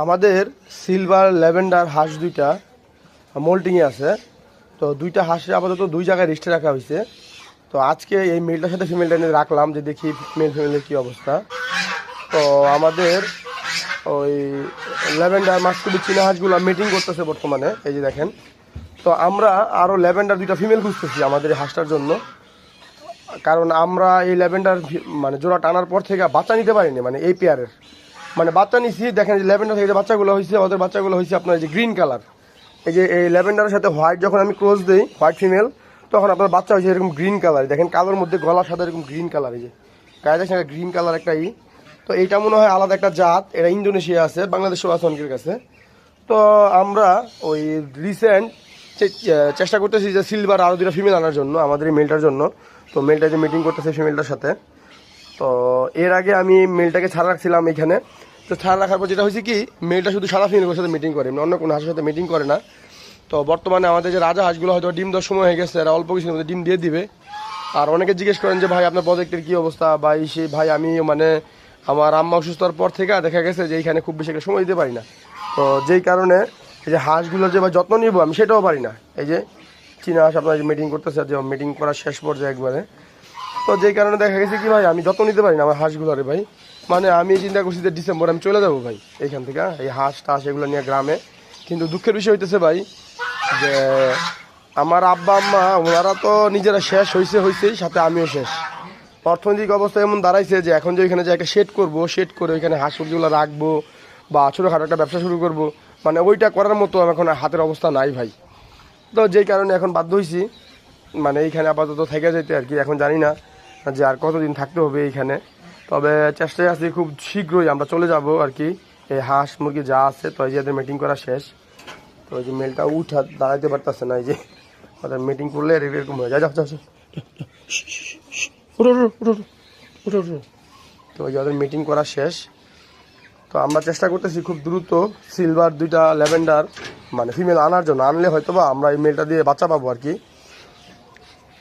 আমাদের silver lavender হাঁস দুইটা মোল্টিংয়ে আছে। তো দুইটা হাঁসের আপাতত দুই জায়গায় রেস্টে রাখা হয়েছে। তো আজকে এই মেলটার সাথে ফিমেলটা নিয়ে রাখলাম যে দেখি মেল ফিমেলের কী অবস্থা। তো আমাদের ওই ল্যাভেন্ডার মাস্কুবি চীনা হাঁসগুলো মিটিং করতেছে বর্তমানে, এই যে দেখেন। তো আমরা আরও ল্যাভেন্ডার দুইটা ফিমেল খুঁজতেছি আমাদের এই হাঁসটার জন্য, কারণ আমরা এই ল্যাভেন্ডার মানে জোড়া টানার পর থেকে বাচ্চা নিতে পারিনি, মানে এই পেয়ারের মানে বাচ্চা নিছি। দেখেন যে ল্যাভেন্ডার থেকে যে বাচ্চাগুলো হয়েছে, ওদের বাচ্চাগুলো হয়েছে আপনার এই যে গ্রিন কালার। এই যে এই ল্যাভেন্ডারের সাথে হোয়াইট যখন আমি ক্রস দিই, হোয়াইট ফিমেল, তখন আপনার বাচ্চা হয়েছে এরকম গ্রিন কালার। দেখেন কালোর মধ্যে গলার সাথে এরকম গ্রিন কালার, এই যে গায়ে দেখেন গ্রিন কালার একটা তো এইটা মনে হয় আলাদা একটা জাত, এটা ইন্দোনেশিয়া আছে, বাংলাদেশেও আছে অনেকের কাছে। তো আমরা ওই রিসেন্ট চেষ্টা করতেছি যে সিলভার আরও দুটা ফিমেল আনার জন্য আমাদের এই মেলটার জন্য। তো মেলটা যে মিটিং করতেছে ফিমেলটার সাথে। তো এর আগে আমি মেলটাকে ছাড়া রাখছিলাম এখানে। তো ছাড়া রাখার পর যেটা হয়েছে কি, মেলটা শুধু সাদা ফিমেলের সাথে মিটিং করে, অন্য কোনো হাঁসের সাথে মিটিং করে না। তো বর্তমানে আমাদের যে রাজা হাঁসগুলো হয়তো ডিম দেওয়ার সময় হয়ে গেছে, এরা অল্প কিছুর মধ্যে ডিম দিয়ে দিবে। আর অনেকে জিজ্ঞেস করেন যে ভাই আপনার প্রজেক্টের কী অবস্থা, বা সেই ভাই আমি মানে আমার আম্মা অসুস্থ হওয়ার পর থেকে দেখা গেছে যে এইখানে খুব বেশি একটা সময় দিতে পারি না। তো যেই কারণে এই যে হাঁসগুলো যে বা যত্ন নিব আমি সেটাও পারি না। এই যে চীনা হাঁস আপনার মিটিং করতেছে, যে মিটিং করার শেষ পর্যায়ে একবারে। তো যেই কারণে দেখা গেছে কি ভাই আমি যত্ন নিতে পারি না আমার হাঁসগুলোরে ভাই। মানে আমি চিন্তা করছি যে ডিসেম্বর আমি চলে যাবো ভাই এইখান থেকে, এই হাঁস টাস এগুলো নিয়ে গ্রামে। কিন্তু দুঃখের বিষয় হইতেছে ভাই যে আমার আব্বা আম্মা ওনারা তো নিজেরা শেষ হয়েছেই, সাথে আমিও শেষ। অর্থনৈতিক অবস্থা এমন দাঁড়াইছে যে এখন যে ওইখানে যে একটা শেড করবো, শেড করে ওইখানে হাঁস মুরগিগুলো রাখবো বা ছোটোখাটো একটা ব্যবসা শুরু করবো, মানে ওইটা করার মতো এখন হাতের অবস্থা নাই ভাই। তো যেই কারণে এখন বাধ্য হয়েছি মানে এইখানে আপাতত থেকে যেতে আর কি। এখন জানি না যে আর কতদিন থাকতে হবে এইখানে, তবে চেষ্টায় আছি খুব শীঘ্রই আমরা চলে যাব আর কি। এই হাঁস মুরগি যা আছে, তো এই যে এদের মিটিং করা শেষ। তো এই যে মেলটা উঠা দাঁড়াইতে পারতেছে না, এই যে ওদের মিটিং করলে এরকম হয়ে যায়। যাও তো ওই যে ওদের মিটিং করা শেষ। তো আমরা চেষ্টা করতেছি খুব দ্রুত সিলভার দুইটা ল্যাভেন্ডার মানে ফিমেল আনার জন্য, আনলে হয়তো বা আমরা এই মেলটা দিয়ে বাচ্চা পাবো আর কি।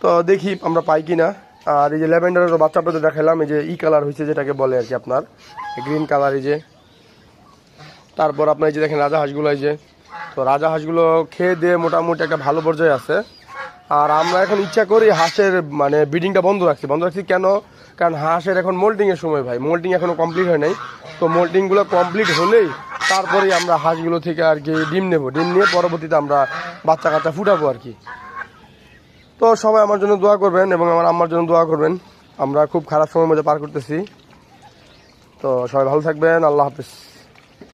তো দেখি আমরা পাই কি না। আর এই যে ল্যাভেন্ডারের বাচ্চা পেতে দেখালাম, এই যে কালার হয়েছে যেটাকে বলে আর কি আপনার গ্রিন কালার, এই যে। তারপর আপনার এই যে দেখেন রাজা হাঁসগুলো, এই যে। তো রাজা হাঁসগুলো খেয়ে দিয়ে মোটামুটি একটা ভালো পর্যায়ে আছে। আর আমরা এখন ইচ্ছা করি হাঁসের মানে ব্রিডিংটা বন্ধ রাখছি কেন, কারণ হাঁসের এখন মোল্টিংয়ের সময় ভাই, মোল্টিং এখনও কমপ্লিট হয় নাই। তো মোল্টিংগুলো কমপ্লিট হলেই তারপরেই আমরা হাঁসগুলো থেকে আর কি ডিম নেব, ডিম নিয়ে পরবর্তীতে আমরা বাচ্চা কাচ্চা ফুটাবো আর কি। তো সবাই আমার জন্য দোয়া করবেন এবং আমার আম্মার জন্য দোয়া করবেন। আমরা খুব খারাপ সময়ের মধ্যে পার করতেছি। তো সবাই ভালো থাকবেন, আল্লাহ হাফিজ।